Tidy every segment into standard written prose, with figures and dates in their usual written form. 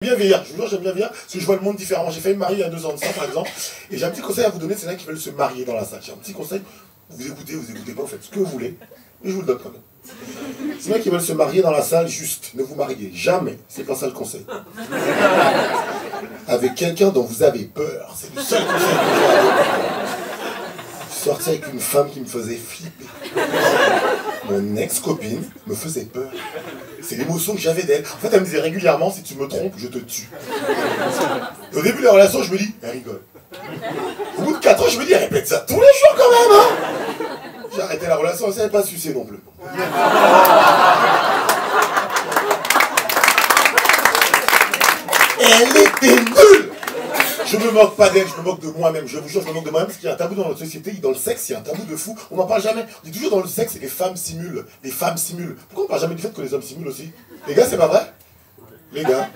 Bien vieillir, je vous jure, j'aime bien vieillir, parce que je vois le monde différemment. J'ai failli me marier il y a 2 ans de ça, par exemple, et j'ai un petit conseil à vous donner, c'est là qui veulent se marier dans la salle. J'ai un petit conseil, vous écoutez pas, vous faites ce que vous voulez, mais je vous le donne quand même. C'est là qui veulent se marier dans la salle, juste, ne vous mariez jamais, c'est pas ça le conseil. Avec quelqu'un dont vous avez peur, c'est le seul conseil que j'ai à donner. Je suis sorti avec une femme qui me faisait flipper. Mon ex-copine me faisait peur. C'est l'émotion que j'avais d'elle. En fait, elle me disait régulièrement, si tu me trompes, je te tue. Et au début de la relation, je me dis, elle rigole. Au bout de 4 ans, je me dis, elle répète ça tous les jours quand même, hein. J'ai arrêté la relation, elle ne savait pas sucer non plus. Elle était nulle. Je me moque pas d'elle, je me moque de moi-même. Je vous jure, je me moque de moi-même parce qu'il y a un tabou dans notre société. Dans le sexe, il y a un tabou de fou. On n'en parle jamais. On dit toujours dans le sexe, les femmes simulent. Les femmes simulent. Pourquoi on parle jamais du fait que les hommes simulent aussi? Les gars, c'est pas vrai? Les gars.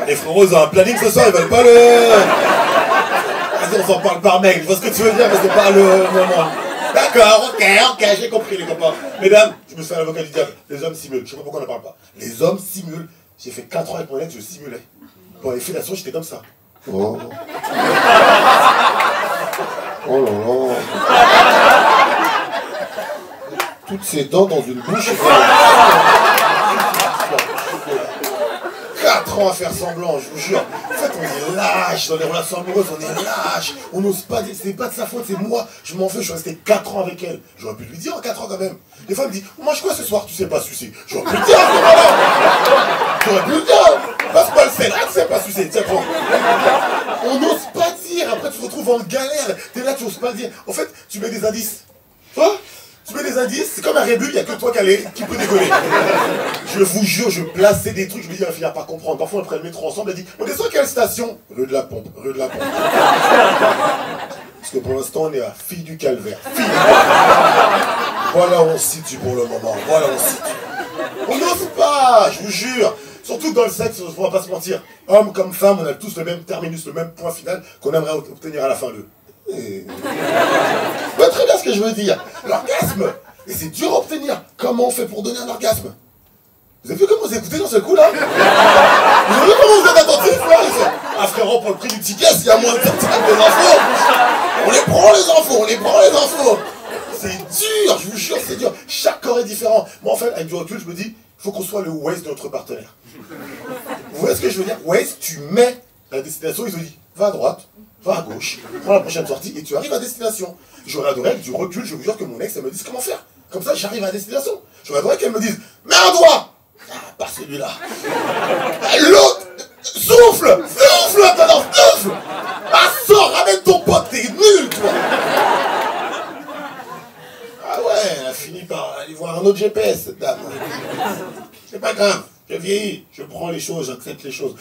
Les frérots, ils ont un planning ce soir, ils veulent pas le... Vas-y, on s'en parle par mail. Je vois ce que tu veux dire, mais c'est pas le moment. D'accord, ok, j'ai compris les copains. Mesdames, je me fais l'avocat du diable. Les hommes simulent. Je sais pas pourquoi on n'en parle pas. Les hommes simulent. J'ai fait 4 ans avec mon ex, je simulais. Pour les fellations, j'étais comme ça. Oh. Oh là là. Toutes ces dents dans une bouche. 4 ans à faire semblant, je vous jure. En fait, on est lâche dans les relations amoureuses, on est lâche. On n'ose pas dire, c'est pas de sa faute, c'est moi. Je m'en fous, je suis resté 4 ans avec elle. J'aurais pu lui dire en 4 ans quand même. Des fois, elle me dit, on mange quoi ce soir? Tu sais pas sucer. J'aurais pu le dire, voilà. J'aurais pu le dire. Passe pas le sel, tu sais pas sucer. Tiens, prends. On n'ose pas dire. Après, tu te retrouves en galère. T'es là, tu n'oses pas dire. En fait, tu mets des indices. Toi? Tu mets des indices, c'est comme un rébut, il n'y a que toi qui peut décoller. Je vous jure, je plaçais des trucs, je me dis, elle va finir par comprendre. Parfois, on prend le métro ensemble, elle dit, on descend à quelle station? Rue de la Pompe, rue de la Pompe. Parce que pour l'instant, on est à Fille du Calvaire. Fille du Calvaire. Voilà où on se situe pour le moment, voilà où on se situe. On n'ose pas, je vous jure. Surtout que dans le sexe, on ne va pas se mentir. Homme comme femme, on a tous le même terminus, le même point final qu'on aimerait obtenir à la fin de... Vous voyez très bien ce que je veux dire. L'orgasme. Et c'est dur à obtenir. Comment on fait pour donner un orgasme? Vous avez vu comment vous écoutez dans ce coup là? Vous avez vu comment vous êtes attentifs là? Ah frérot, pour le prix du ticket, s'il y a moins de 30 des infos, on les prend les infos, on les prend les infos. C'est dur, je vous jure, c'est dur. Chaque corps est différent. Moi en fait, avec du recul, je me dis, il faut qu'on soit le Waze de notre partenaire. Vous voyez ce que je veux dire? Waze, tu mets la destination, ils ont dit, va à droite. Va à gauche, prends la prochaine sortie et tu arrives à destination. J'aurais adoré avec du recul, je vous jure que mon ex, elle me dise comment faire. Comme ça, j'arrive à destination. J'aurais adoré qu'elle me dise, mets un doigt. Ah, pas celui-là. L'autre, souffle, maintenant, souffle. Ah, sors, ramène ton pote, t'es nul, toi. Ah ouais, elle a fini par aller voir un autre GPS, cette dame. C'est pas grave, je vieillis, je prends les choses, j'accepte les choses.